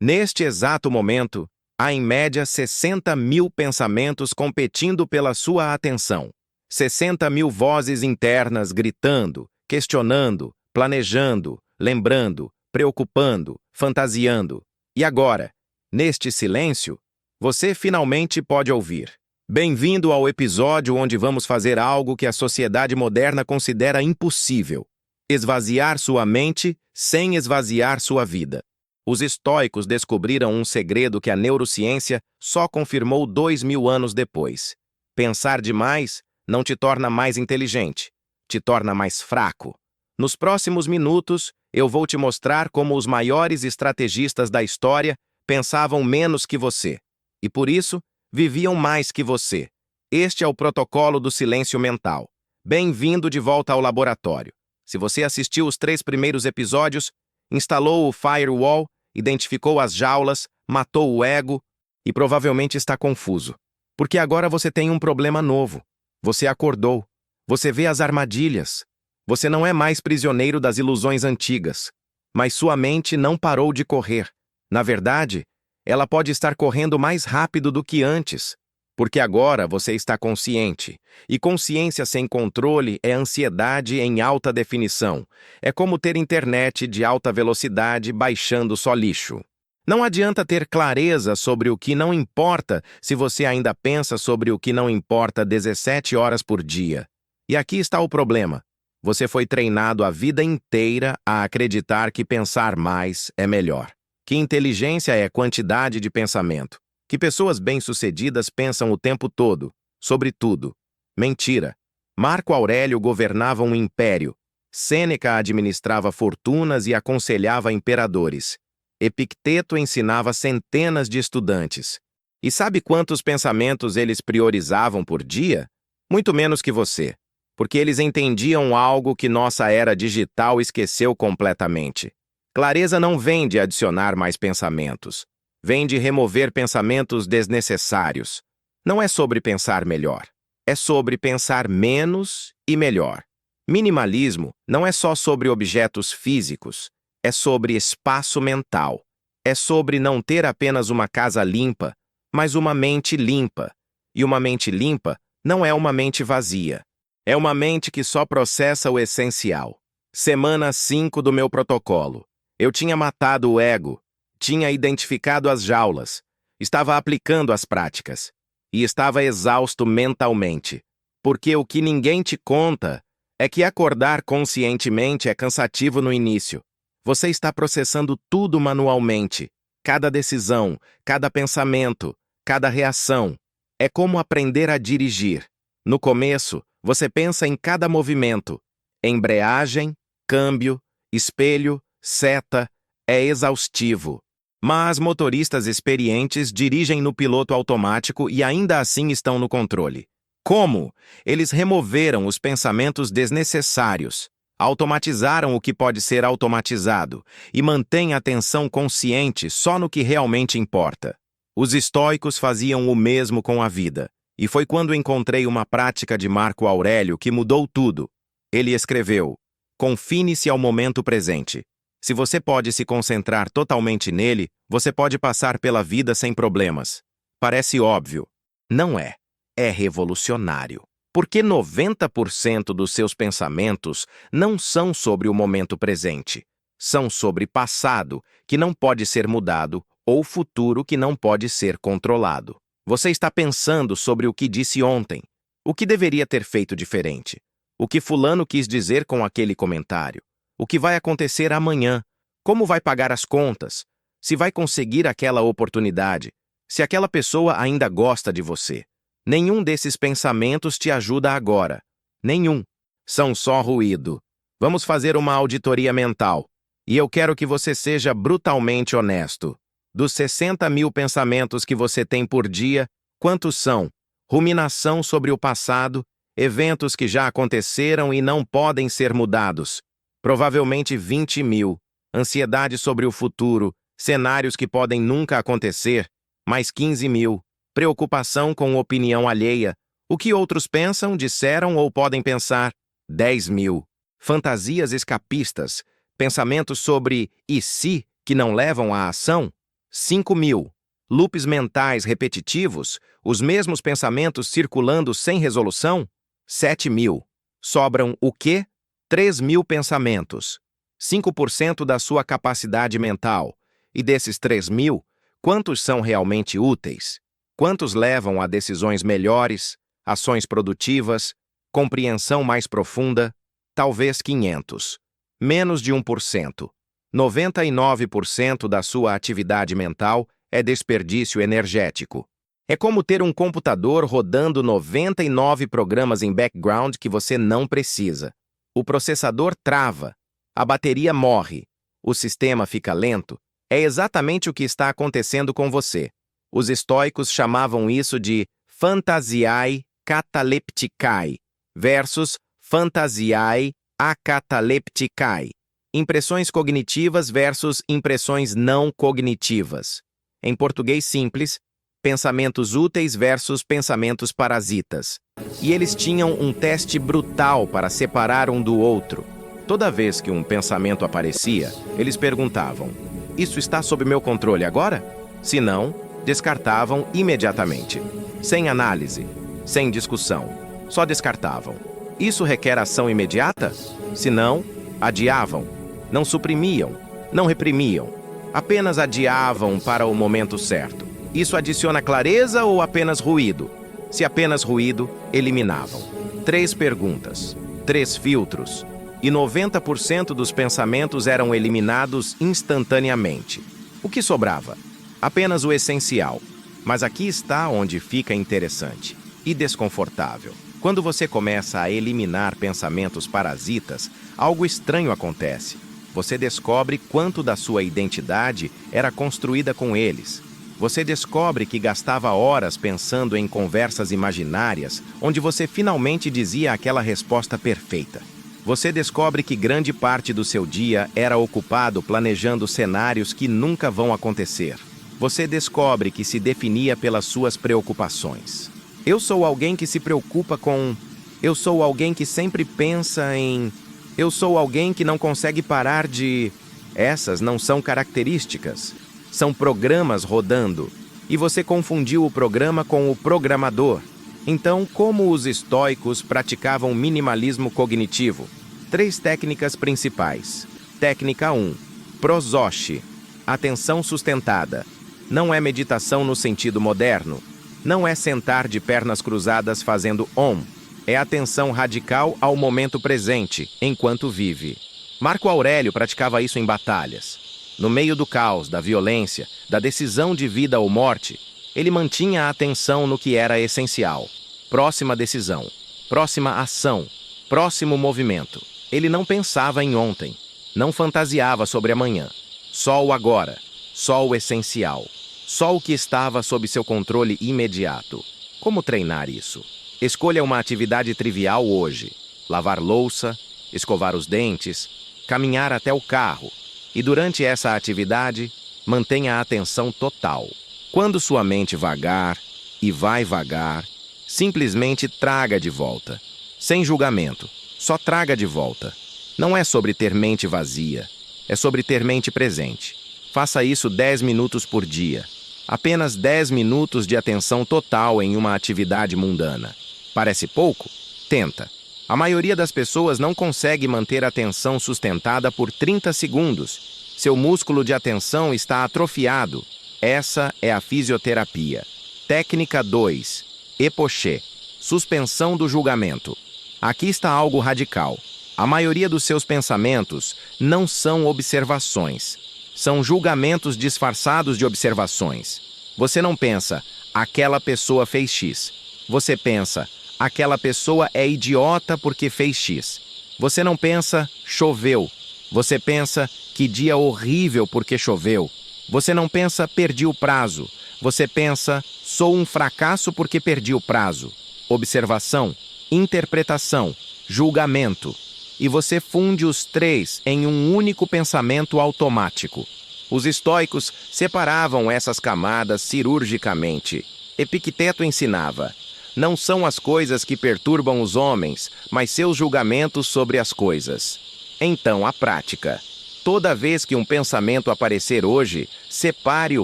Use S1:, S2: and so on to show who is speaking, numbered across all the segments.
S1: Neste exato momento, há em média 60 mil pensamentos competindo pela sua atenção. 60 mil vozes internas gritando, questionando, planejando, lembrando, preocupando, fantasiando. E agora, neste silêncio, você finalmente pode ouvir. Bem-vindo ao episódio onde vamos fazer algo que a sociedade moderna considera impossível: esvaziar sua mente sem esvaziar sua vida. Os estoicos descobriram um segredo que a neurociência só confirmou 2000 anos depois. Pensar demais não te torna mais inteligente, te torna mais fraco. Nos próximos minutos, eu vou te mostrar como os maiores estrategistas da história pensavam menos que você, e por isso, viviam mais que você. Este é o protocolo do silêncio mental. Bem-vindo de volta ao laboratório. Se você assistiu os 3 primeiros episódios, instalou o firewall, identificou as jaulas, matou o ego e provavelmente está confuso. Porque agora você tem um problema novo. Você acordou. Você vê as armadilhas. Você não é mais prisioneiro das ilusões antigas. Mas sua mente não parou de correr. Na verdade, ela pode estar correndo mais rápido do que antes. Porque agora você está consciente. E consciência sem controle é ansiedade em alta definição. É como ter internet de alta velocidade baixando só lixo. Não adianta ter clareza sobre o que não importa se você ainda pensa sobre o que não importa 17 horas por dia. E aqui está o problema. Você foi treinado a vida inteira a acreditar que pensar mais é melhor. Que inteligência é quantidade de pensamento. Que pessoas bem-sucedidas pensam o tempo todo, sobre tudo. Mentira. Marco Aurélio governava um império. Sêneca administrava fortunas e aconselhava imperadores. Epicteto ensinava centenas de estudantes. E sabe quantos pensamentos eles priorizavam por dia? Muito menos que você. Porque eles entendiam algo que nossa era digital esqueceu completamente. Clareza não vem de adicionar mais pensamentos. Vem de remover pensamentos desnecessários. Não é sobre pensar melhor. É sobre pensar menos e melhor. Minimalismo não é só sobre objetos físicos. É sobre espaço mental. É sobre não ter apenas uma casa limpa, mas uma mente limpa. E uma mente limpa não é uma mente vazia. É uma mente que só processa o essencial. Semana 5 do meu protocolo. Eu tinha matado o ego. Tinha identificado as jaulas, estava aplicando as práticas e estava exausto mentalmente, porque o que ninguém te conta é que acordar conscientemente é cansativo no início. Você está processando tudo manualmente, cada decisão, cada pensamento, cada reação. É como aprender a dirigir. No começo, você pensa em cada movimento, embreagem, câmbio, espelho, seta, é exaustivo. Mas motoristas experientes dirigem no piloto automático e ainda assim estão no controle. Como? Eles removeram os pensamentos desnecessários, automatizaram o que pode ser automatizado e mantêm a atenção consciente só no que realmente importa. Os estoicos faziam o mesmo com a vida, e foi quando encontrei uma prática de Marco Aurélio que mudou tudo. Ele escreveu: confine-se ao momento presente. Se você pode se concentrar totalmente nele, você pode passar pela vida sem problemas. Parece óbvio. Não é. É revolucionário. Porque 90% dos seus pensamentos não são sobre o momento presente. São sobre passado, que não pode ser mudado, ou futuro que não pode ser controlado. Você está pensando sobre o que disse ontem. O que deveria ter feito diferente? O que fulano quis dizer com aquele comentário? O que vai acontecer amanhã? Como vai pagar as contas? Se vai conseguir aquela oportunidade? Se aquela pessoa ainda gosta de você? Nenhum desses pensamentos te ajuda agora. Nenhum. São só ruído. Vamos fazer uma auditoria mental. E eu quero que você seja brutalmente honesto. Dos 60 mil pensamentos que você tem por dia, quantos são ruminação sobre o passado, eventos que já aconteceram e não podem ser mudados? Provavelmente 20 mil. Ansiedade sobre o futuro, cenários que podem nunca acontecer, mais 15 mil. Preocupação com opinião alheia, o que outros pensam, disseram ou podem pensar, 10 mil. Fantasias escapistas, pensamentos sobre e se que não levam à ação, 5.000. Loops mentais repetitivos, os mesmos pensamentos circulando sem resolução? 7.000. Sobram o quê? 3.000 pensamentos. 5% da sua capacidade mental. E desses 3.000, quantos são realmente úteis? Quantos levam a decisões melhores, ações produtivas, compreensão mais profunda? Talvez 500. Menos de 1%. 99% da sua atividade mental é desperdício energético. É como ter um computador rodando 99 programas em background que você não precisa. O processador trava, a bateria morre, o sistema fica lento. É exatamente o que está acontecendo com você. Os estoicos chamavam isso de fantasiae catalepticae versus fantasiae acatalepticae. Impressões cognitivas versus impressões não cognitivas. Em português simples, pensamentos úteis versus pensamentos parasitas. E eles tinham um teste brutal para separar um do outro. Toda vez que um pensamento aparecia, eles perguntavam: isso está sob meu controle agora? Se não, descartavam imediatamente. Sem análise, sem discussão. Só descartavam. Isso requer ação imediata? Se não, adiavam. Não suprimiam, não reprimiam. Apenas adiavam para o momento certo. Isso adiciona clareza ou apenas ruído? Se apenas ruído, eliminavam. 3 perguntas, 3 filtros. E 90% dos pensamentos eram eliminados instantaneamente. O que sobrava? Apenas o essencial. Mas aqui está onde fica interessante e desconfortável. Quando você começa a eliminar pensamentos parasitas, algo estranho acontece. Você descobre quanto da sua identidade era construída com eles. Você descobre que gastava horas pensando em conversas imaginárias, onde você finalmente dizia aquela resposta perfeita. Você descobre que grande parte do seu dia era ocupado planejando cenários que nunca vão acontecer. Você descobre que se definia pelas suas preocupações. Eu sou alguém que se preocupa com... Eu sou alguém que sempre pensa em... Eu sou alguém que não consegue parar de... Essas não são características. São programas rodando. E você confundiu o programa com o programador. Então, como os estoicos praticavam minimalismo cognitivo? 3 técnicas principais. Técnica 1. Prosoche. Atenção sustentada. Não é meditação no sentido moderno. Não é sentar de pernas cruzadas fazendo Om. É atenção radical ao momento presente, enquanto vive. Marco Aurélio praticava isso em batalhas. No meio do caos, da violência, da decisão de vida ou morte, ele mantinha a atenção no que era essencial. Próxima decisão, próxima ação, próximo movimento. Ele não pensava em ontem, não fantasiava sobre amanhã. Só o agora, só o essencial, só o que estava sob seu controle imediato. Como treinar isso? Escolha uma atividade trivial hoje. Lavar louça, escovar os dentes, caminhar até o carro. E durante essa atividade, mantenha a atenção total. Quando sua mente vagar, e vai vagar, simplesmente traga de volta. Sem julgamento, só traga de volta. Não é sobre ter mente vazia, é sobre ter mente presente. Faça isso 10 minutos por dia. Apenas 10 minutos de atenção total em uma atividade mundana. Parece pouco? Tenta. A maioria das pessoas não consegue manter a atenção sustentada por 30 segundos. Seu músculo de atenção está atrofiado. Essa é a fisioterapia. Técnica 2. Epoché. Suspensão do julgamento. Aqui está algo radical. A maioria dos seus pensamentos não são observações. São julgamentos disfarçados de observações. Você não pensa, aquela pessoa fez X. Você pensa, aquela pessoa é idiota porque fez X. Você não pensa, choveu. Você pensa, que dia horrível porque choveu. Você não pensa, perdi o prazo. Você pensa, sou um fracasso porque perdi o prazo. Observação, interpretação, julgamento. E você funde os 3 em um único pensamento automático. Os estoicos separavam essas camadas cirurgicamente. Epicteto ensinava: não são as coisas que perturbam os homens, mas seus julgamentos sobre as coisas. Então, a prática. Toda vez que um pensamento aparecer hoje, separe o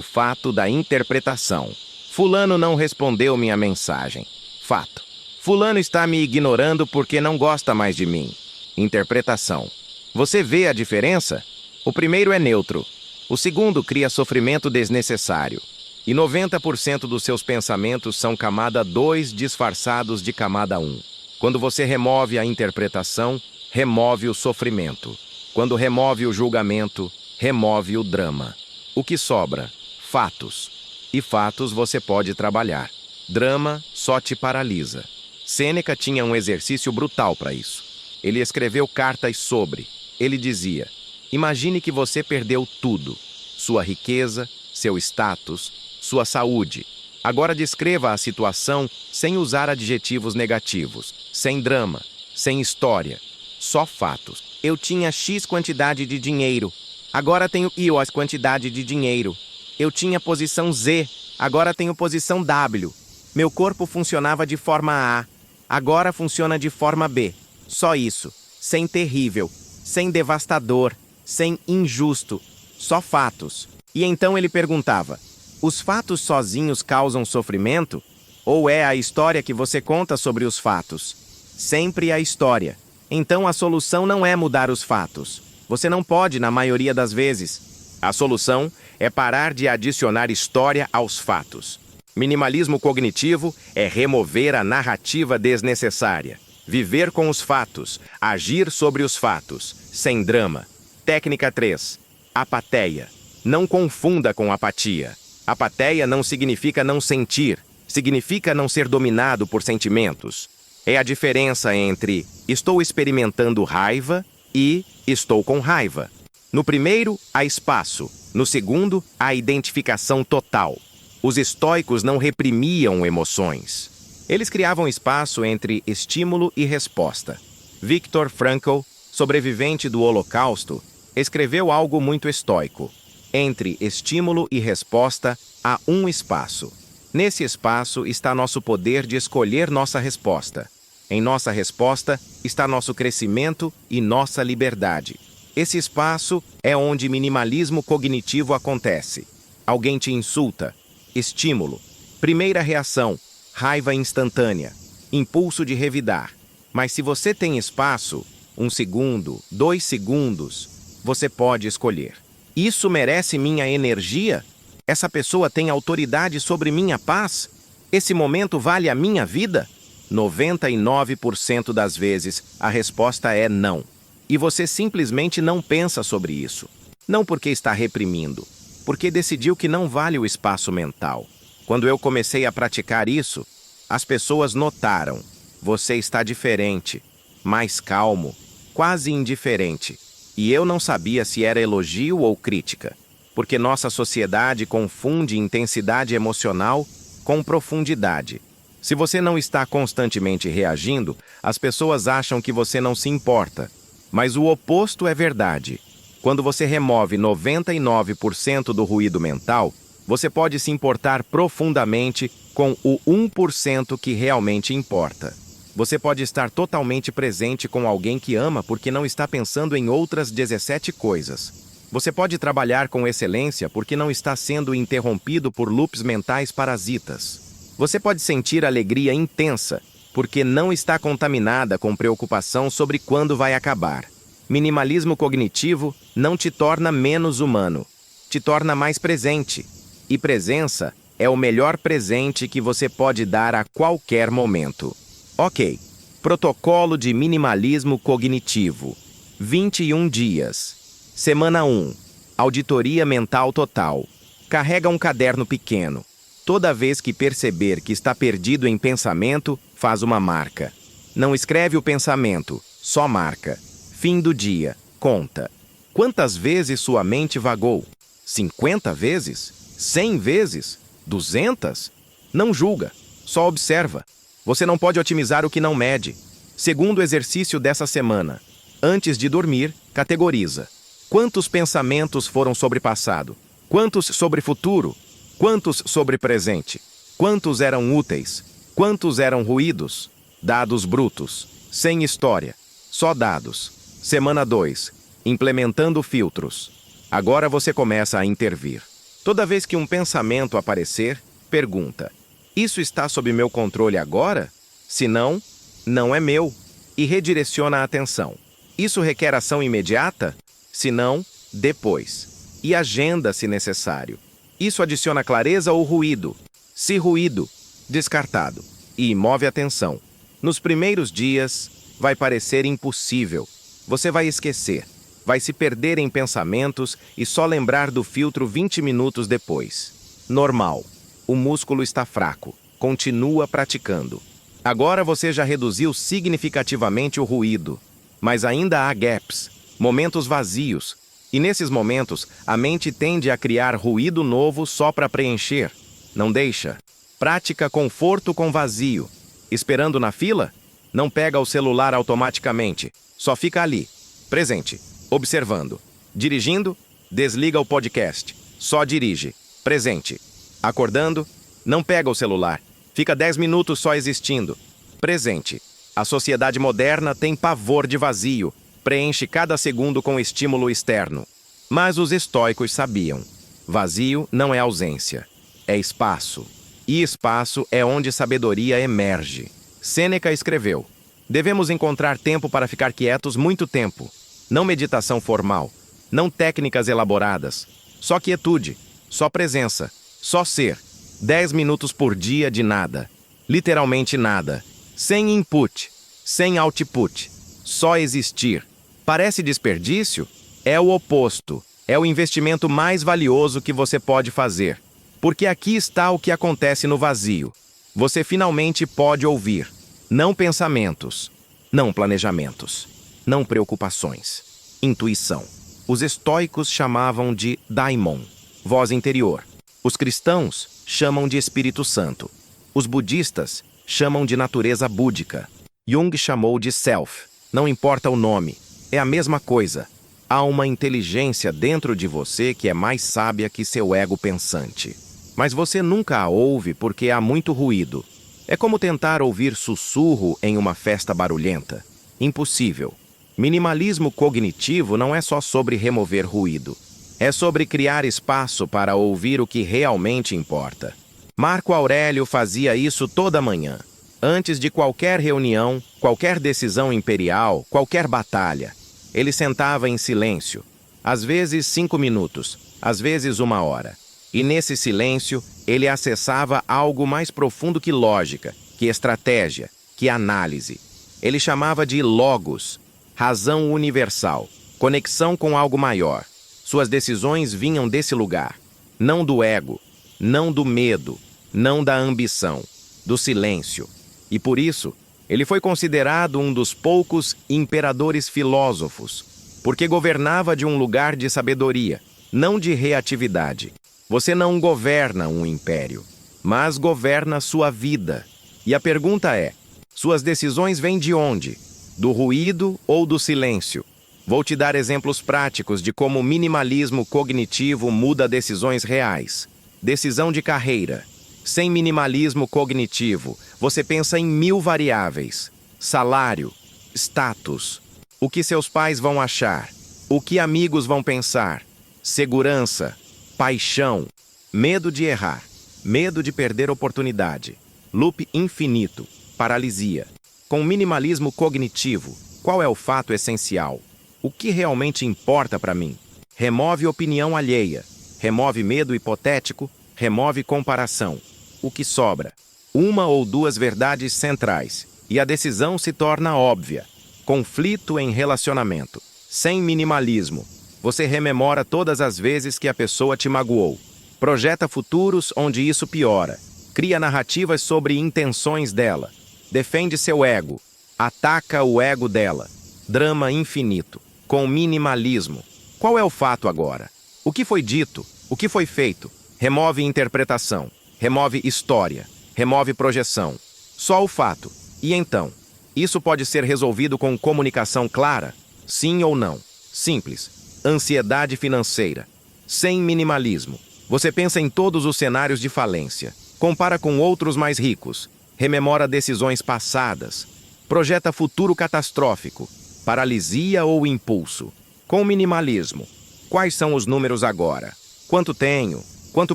S1: fato da interpretação. Fulano não respondeu minha mensagem. Fato. Fulano está me ignorando porque não gosta mais de mim. Interpretação. Você vê a diferença? O primeiro é neutro. O segundo cria sofrimento desnecessário. E 90% dos seus pensamentos são camada 2 disfarçados de camada 1. Quando você remove a interpretação, remove o sofrimento. Quando remove o julgamento, remove o drama. O que sobra? Fatos. E fatos você pode trabalhar. Drama só te paralisa. Sêneca tinha um exercício brutal para isso. Ele escreveu cartas sobre. Ele dizia: imagine que você perdeu tudo. Sua riqueza, seu status, sua saúde. Agora descreva a situação sem usar adjetivos negativos, sem drama, sem história, só fatos. Eu tinha X quantidade de dinheiro, agora tenho Y quantidade de dinheiro. Eu tinha posição Z, agora tenho posição W. Meu corpo funcionava de forma A, agora funciona de forma B. Só isso, sem terrível, sem devastador, sem injusto, só fatos. E então ele perguntava: os fatos sozinhos causam sofrimento? Ou é a história que você conta sobre os fatos? Sempre a história. Então a solução não é mudar os fatos. Você não pode, na maioria das vezes. A solução é parar de adicionar história aos fatos. Minimalismo cognitivo é remover a narrativa desnecessária. Viver com os fatos, agir sobre os fatos, sem drama. Técnica 3. Apatia. Não confunda com apatia. Apatia não significa não sentir, significa não ser dominado por sentimentos. É a diferença entre estou experimentando raiva e estou com raiva. No primeiro, há espaço. No segundo, há identificação total. Os estoicos não reprimiam emoções. Eles criavam espaço entre estímulo e resposta. Viktor Frankl, sobrevivente do Holocausto, escreveu algo muito estoico. Entre estímulo e resposta, há um espaço. Nesse espaço está nosso poder de escolher nossa resposta. Em nossa resposta está nosso crescimento e nossa liberdade. Esse espaço é onde minimalismo cognitivo acontece. Alguém te insulta. Estímulo. Primeira reação. Raiva instantânea. Impulso de revidar. Mas se você tem espaço, 1 segundo, 2 segundos, você pode escolher. Isso merece minha energia? Essa pessoa tem autoridade sobre minha paz? Esse momento vale a minha vida? 99% das vezes, a resposta é não. E você simplesmente não pensa sobre isso. Não porque está reprimindo, porque decidiu que não vale o espaço mental. Quando eu comecei a praticar isso, as pessoas notaram. Você está diferente, mais calmo, quase indiferente. E eu não sabia se era elogio ou crítica, porque nossa sociedade confunde intensidade emocional com profundidade. Se você não está constantemente reagindo, as pessoas acham que você não se importa. Mas o oposto é verdade. Quando você remove 99% do ruído mental, você pode se importar profundamente com o 1% que realmente importa. Você pode estar totalmente presente com alguém que ama porque não está pensando em outras 17 coisas. Você pode trabalhar com excelência porque não está sendo interrompido por loops mentais parasitas. Você pode sentir alegria intensa porque não está contaminada com preocupação sobre quando vai acabar. Minimalismo cognitivo não te torna menos humano, te torna mais presente. E presença é o melhor presente que você pode dar a qualquer momento. Ok. Protocolo de minimalismo cognitivo. 21 dias. Semana 1. Auditoria mental total. Carrega um caderno pequeno. Toda vez que perceber que está perdido em pensamento, faz uma marca. Não escreve o pensamento, só marca. Fim do dia. Conta. Quantas vezes sua mente vagou? 50 vezes? 100 vezes? 200? Não julga, só observa. Você não pode otimizar o que não mede. Segundo exercício dessa semana. Antes de dormir, categoriza. Quantos pensamentos foram sobre passado? Quantos sobre futuro? Quantos sobre presente? Quantos eram úteis? Quantos eram ruídos? Dados brutos. Sem história. Só dados. Semana 2. implementando filtros. Agora você começa a intervir. Toda vez que um pensamento aparecer, pergunta: isso está sob meu controle agora? Se não, não é meu. E redireciona a atenção. Isso requer ação imediata? Se não, depois. E agenda se necessário. Isso adiciona clareza ou ruído? Se ruído, descartado. E move a atenção. Nos primeiros dias, vai parecer impossível. Você vai esquecer. Vai se perder em pensamentos e só lembrar do filtro 20 minutos depois. Normal. O músculo está fraco. Continua praticando. Agora você já reduziu significativamente o ruído. Mas ainda há gaps, momentos vazios. E nesses momentos, a mente tende a criar ruído novo só para preencher. Não deixa. Prática conforto com vazio. Esperando na fila? Não pega o celular automaticamente. Só fica ali, presente, observando. Dirigindo? Desliga o podcast. Só dirige. Presente. Acordando? Não pega o celular. Fica 10 minutos só existindo. Presente. A sociedade moderna tem pavor de vazio. Preenche cada segundo com estímulo externo. Mas os estoicos sabiam. Vazio não é ausência. É espaço. E espaço é onde sabedoria emerge. Sêneca escreveu: devemos encontrar tempo para ficar quietos muito tempo. Não meditação formal. Não técnicas elaboradas. Só quietude. Só presença. Só ser. 10 minutos por dia de nada. Literalmente nada. Sem input. Sem output. Só existir. Parece desperdício? É o oposto. É o investimento mais valioso que você pode fazer. Porque aqui está o que acontece no vazio. Você finalmente pode ouvir. Não pensamentos. Não planejamentos. Não preocupações. Intuição. Os estoicos chamavam de daimon, voz interior. Os cristãos chamam de Espírito Santo. Os budistas chamam de natureza búdica. Jung chamou de self. Não importa o nome. É a mesma coisa. Há uma inteligência dentro de você que é mais sábia que seu ego pensante. Mas você nunca a ouve porque há muito ruído. É como tentar ouvir sussurro em uma festa barulhenta. Impossível. Minimalismo cognitivo não é só sobre remover ruído. É sobre criar espaço para ouvir o que realmente importa. Marco Aurélio fazia isso toda manhã. Antes de qualquer reunião, qualquer decisão imperial, qualquer batalha. Ele sentava em silêncio. Às vezes 5 minutos, às vezes 1 hora. E nesse silêncio, ele acessava algo mais profundo que lógica, que estratégia, que análise. Ele chamava de logos, razão universal, conexão com algo maior. Suas decisões vinham desse lugar, não do ego, não do medo, não da ambição, do silêncio. E por isso, ele foi considerado um dos poucos imperadores filósofos, porque governava de um lugar de sabedoria, não de reatividade. Você não governa um império, mas governa sua vida. E a pergunta é: suas decisões vêm de onde? Do ruído ou do silêncio? Vou te dar exemplos práticos de como o minimalismo cognitivo muda decisões reais. Decisão de carreira. Sem minimalismo cognitivo, você pensa em 1000 variáveis. Salário, status, o que seus pais vão achar, o que amigos vão pensar, segurança, paixão, medo de errar, medo de perder oportunidade, loop infinito, paralisia. Com minimalismo cognitivo, qual é o fato essencial? O que realmente importa para mim? Remove opinião alheia, remove medo hipotético, remove comparação. O que sobra? 1 ou 2 verdades centrais, e a decisão se torna óbvia. Conflito em relacionamento. Sem minimalismo, você rememora todas as vezes que a pessoa te magoou. Projeta futuros onde isso piora. Cria narrativas sobre intenções dela. Defende seu ego. Ataca o ego dela. Drama infinito. Com minimalismo. Qual é o fato agora? O que foi dito? O que foi feito? Remove interpretação. Remove história. Remove projeção. Só o fato. E então? Isso pode ser resolvido com comunicação clara? Sim ou não? Simples. Ansiedade financeira. Sem minimalismo. Você pensa em todos os cenários de falência. Compara com outros mais ricos. Rememora decisões passadas. Projeta futuro catastrófico. Paralisia ou impulso. Com o minimalismo, quais são os números agora? Quanto tenho? Quanto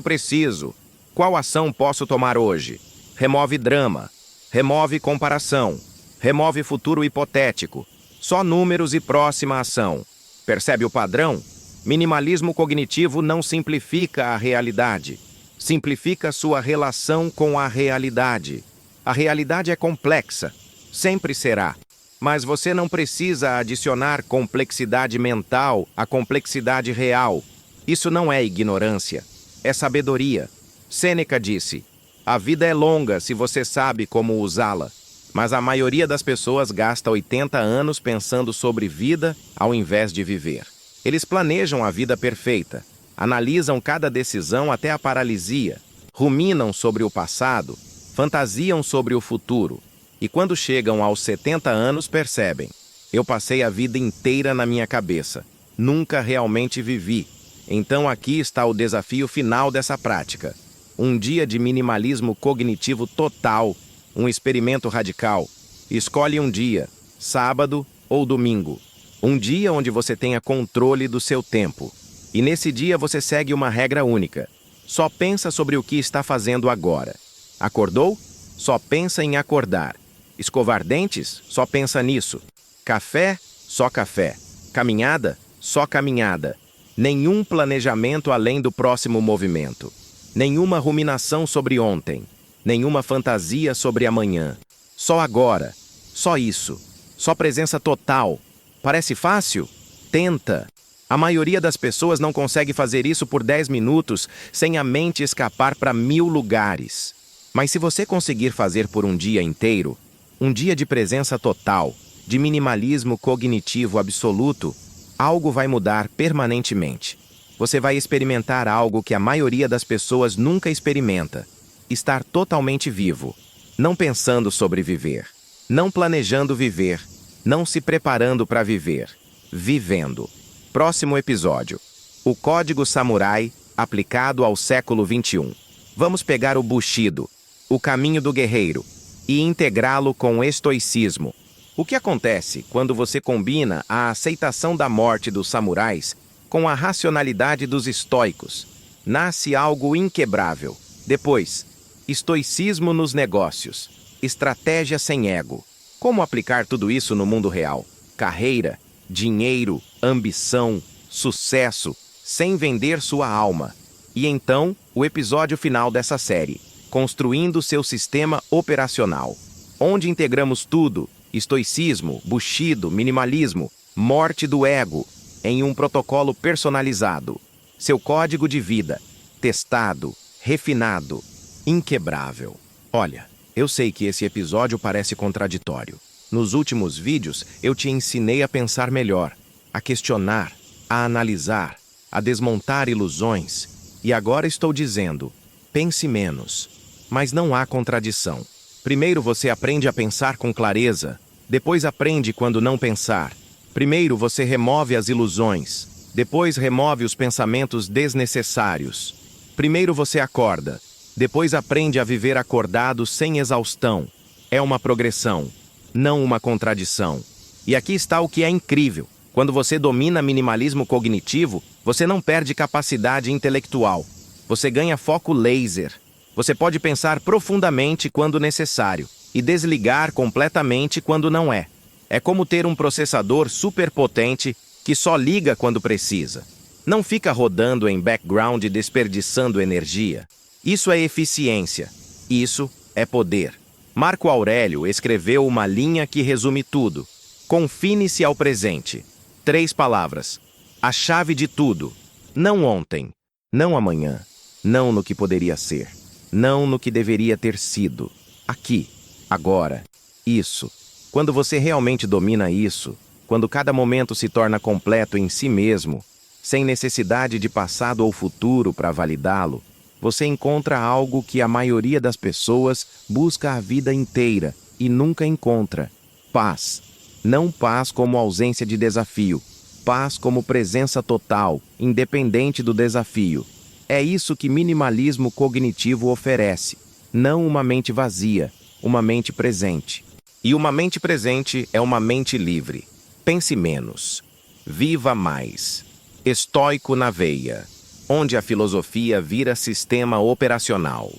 S1: preciso? Qual ação posso tomar hoje? Remove drama. Remove comparação. Remove futuro hipotético. Só números e próxima ação. Percebe o padrão? Minimalismo cognitivo não simplifica a realidade. Simplifica sua relação com a realidade. A realidade é complexa. Sempre será. Mas você não precisa adicionar complexidade mental à complexidade real. Isso não é ignorância. É sabedoria. Sêneca disse: a vida é longa se você sabe como usá-la. Mas a maioria das pessoas gasta 80 anos pensando sobre vida ao invés de viver. Eles planejam a vida perfeita, analisam cada decisão até a paralisia, ruminam sobre o passado, fantasiam sobre o futuro. E quando chegam aos 70 anos, percebem: eu passei a vida inteira na minha cabeça, nunca realmente vivi. Então aqui está o desafio final dessa prática. Um dia de minimalismo cognitivo total, um experimento radical. Escolhe um dia, sábado ou domingo. Um dia onde você tenha controle do seu tempo. E nesse dia você segue uma regra única. Só pensa sobre o que está fazendo agora. Acordou? Só pensa em acordar. Escovar dentes? Só pensa nisso. Café? Só café. Caminhada? Só caminhada. Nenhum planejamento além do próximo movimento. Nenhuma ruminação sobre ontem. Nenhuma fantasia sobre amanhã. Só agora. Só isso. Só presença total. Parece fácil? Tenta. A maioria das pessoas não consegue fazer isso por 10 minutos sem a mente escapar para 1000 lugares. Mas se você conseguir fazer por um dia inteiro, um dia de presença total, de minimalismo cognitivo absoluto, algo vai mudar permanentemente. Você vai experimentar algo que a maioria das pessoas nunca experimenta. Estar totalmente vivo, não pensando sobre viver, não planejando viver, não se preparando para viver, vivendo. Próximo episódio. O Código Samurai aplicado ao século XXI. Vamos pegar o Bushido, o caminho do guerreiro, e integrá-lo com o estoicismo. O que acontece quando você combina a aceitação da morte dos samurais com a racionalidade dos estoicos? Nasce algo inquebrável. Depois, estoicismo nos negócios, estratégia sem ego. Como aplicar tudo isso no mundo real? Carreira, dinheiro, ambição, sucesso, sem vender sua alma. E então, o episódio final dessa série, construindo seu sistema operacional, onde integramos tudo, estoicismo, bushido, minimalismo, morte do ego, em um protocolo personalizado. Seu código de vida, testado, refinado, inquebrável. Olha, eu sei que esse episódio parece contraditório. Nos últimos vídeos, eu te ensinei a pensar melhor, a questionar, a analisar, a desmontar ilusões. E agora estou dizendo, pense menos. Mas não há contradição. Primeiro você aprende a pensar com clareza, depois aprende quando não pensar. Primeiro você remove as ilusões, depois remove os pensamentos desnecessários. Primeiro você acorda, depois aprende a viver acordado sem exaustão. É uma progressão, não uma contradição. E aqui está o que é incrível. Quando você domina minimalismo cognitivo, você não perde capacidade intelectual. Você ganha foco laser. Você pode pensar profundamente quando necessário e desligar completamente quando não é. É como ter um processador superpotente que só liga quando precisa. Não fica rodando em background desperdiçando energia. Isso é eficiência. Isso é poder. Marco Aurélio escreveu uma linha que resume tudo. Confine-se ao presente. 3 palavras. A chave de tudo. Não ontem. Não amanhã. Não no que poderia ser. Não no que deveria ter sido. Aqui. Agora. Isso. Quando você realmente domina isso, quando cada momento se torna completo em si mesmo, sem necessidade de passado ou futuro para validá-lo, você encontra algo que a maioria das pessoas busca a vida inteira e nunca encontra. Paz. Não paz como ausência de desafio. Paz como presença total, independente do desafio. É isso que minimalismo cognitivo oferece. Não uma mente vazia, uma mente presente. E uma mente presente é uma mente livre. Pense menos. Viva mais. Estoico na veia, onde a filosofia vira sistema operacional.